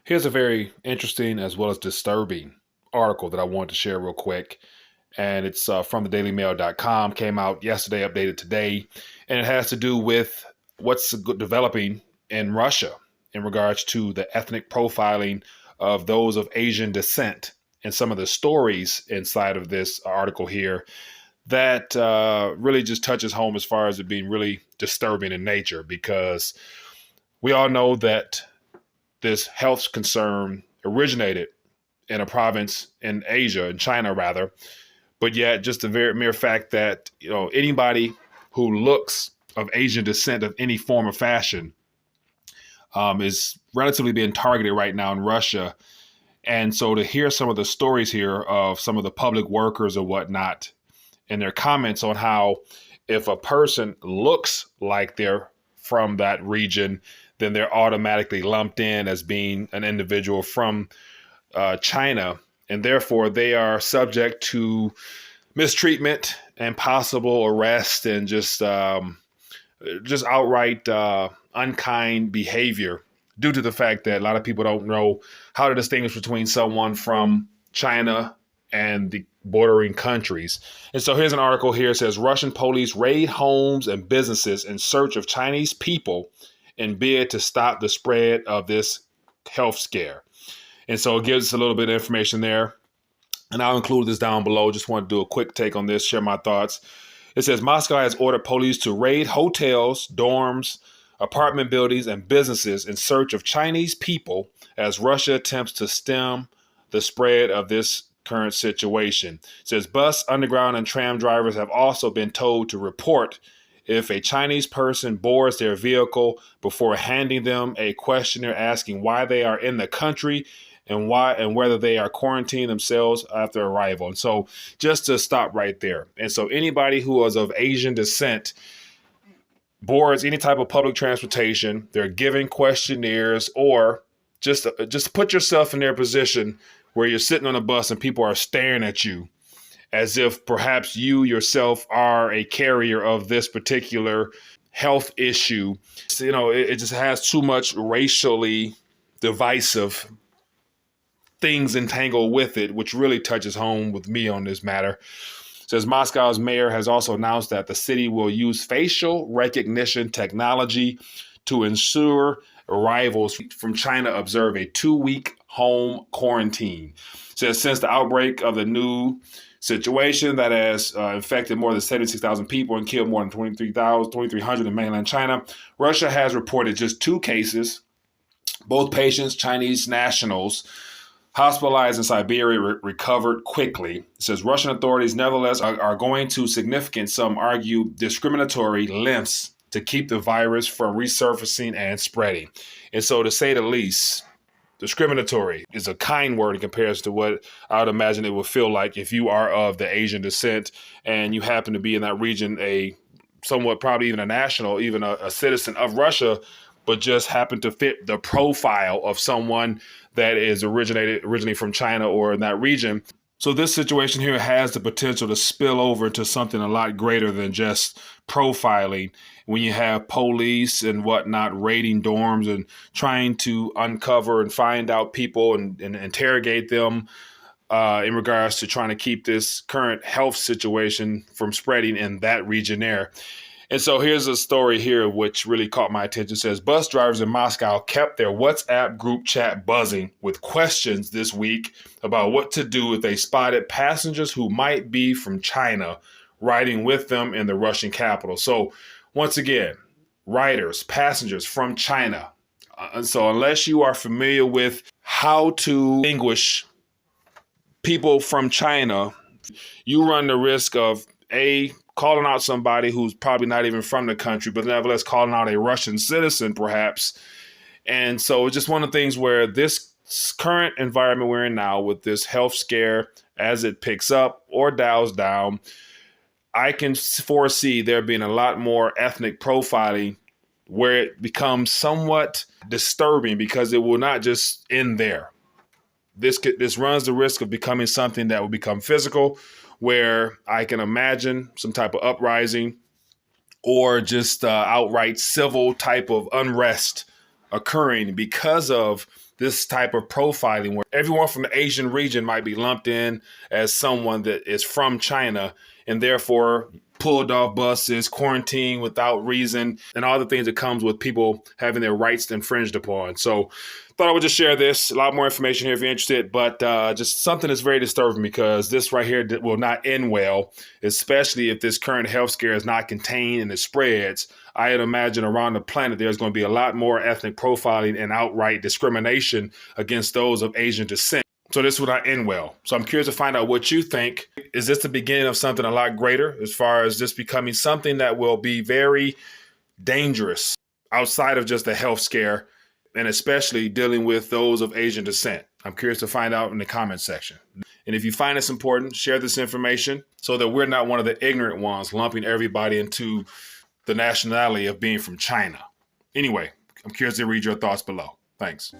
Here's a very interesting as well as disturbing article that I wanted to share real quick. And it's from thedailymail.com, came out yesterday, updated today. And it has to do with what's developing in Russia in regards to the ethnic profiling of those of Asian descent and some of the stories inside of this article here that really just touches home as far as it being really disturbing in nature because we all know that this health concern originated in a province in Asia, in China rather, but yet just the very mere fact that anybody who looks of Asian descent of any form or fashion is relatively being targeted right now in Russia. And so to hear some of the stories here of some of the public workers or whatnot and their comments on how if a person looks like they're from that region, then they're automatically lumped in as being an individual from China. And therefore, they are subject to mistreatment and possible arrest and just outright unkind behavior due to the fact that a lot of people don't know how to distinguish between someone from China and the bordering countries. And so here's an article here. It says Russian police raid homes and businesses in search of Chinese people in bid to stop the spread of this health scare. And so it gives us a little bit of information there. And I'll include this down below. Just want to do a quick take on this, share my thoughts. It says Moscow has ordered police to raid hotels, dorms, apartment buildings, and businesses in search of Chinese people as Russia attempts to stem the spread of this current situation. It says bus, underground, and tram drivers have also been told to report if a Chinese person boards their vehicle before handing them a questionnaire asking why they are in the country and whether they are quarantining themselves after arrival. And so just to stop right there. And so anybody who is of Asian descent boards any type of public transportation, they're given questionnaires, or just put yourself in their position where you're sitting on a bus and people are staring at you as if perhaps you yourself are a carrier of this particular health issue. So, it just has too much racially divisive things entangled with it, which really touches home with me on this matter. It says Moscow's mayor has also announced that the city will use facial recognition technology to ensure arrivals from China observe a 2-week home quarantine. It says since the outbreak of the new situation that has infected more than 76,000 people and killed more than 2,300 in mainland China, Russia has reported just 2 cases, both patients, Chinese nationals, hospitalized in Siberia, recovered quickly. It says Russian authorities nevertheless are going to significant, some argue, discriminatory lengths to keep the virus from resurfacing and spreading. And so to say the least, discriminatory is a kind word in comparison to what I would imagine it would feel like if you are of the Asian descent and you happen to be in that region, a somewhat probably even a national, even a citizen of Russia, but just happen to fit the profile of someone that is originally from China or in that region. So this situation here has the potential to spill over to something a lot greater than just profiling. When you have police and whatnot raiding dorms and trying to uncover and find out people and interrogate them in regards to trying to keep this current health situation from spreading in that region there. And so here's a story here which really caught my attention. It says bus drivers in Moscow kept their WhatsApp group chat buzzing with questions this week about what to do if they spotted passengers who might be from China riding with them in the Russian capital. So once again, riders, passengers from China. And so unless you are familiar with how to distinguish people from China, you run the risk of calling out somebody who's probably not even from the country, but nevertheless calling out a Russian citizen, perhaps. And so it's just one of the things where this current environment we're in now with this health scare, as it picks up or dials down, I can foresee there being a lot more ethnic profiling where it becomes somewhat disturbing because it will not just end there. This runs the risk of becoming something that will become physical, where I can imagine some type of uprising or just outright civil type of unrest occurring because of this type of profiling where everyone from the Asian region might be lumped in as someone that is from China and therefore pulled off buses, quarantined without reason, and all the things that comes with people having their rights infringed upon. So thought I would just share this. A lot more information here if you're interested, but just something that's very disturbing because this right here will not end well, especially if this current health scare is not contained and it spreads. I'd imagine around the planet there's going to be a lot more ethnic profiling and outright discrimination against those of Asian descent. So this will not end well. So I'm curious to find out what you think. Is this the beginning of something a lot greater as far as this becoming something that will be very dangerous outside of just a health scare and especially dealing with those of Asian descent? I'm curious to find out in the comment section. And if you find this important, share this information so that we're not one of the ignorant ones lumping everybody into the nationality of being from China. Anyway, I'm curious to read your thoughts below. Thanks.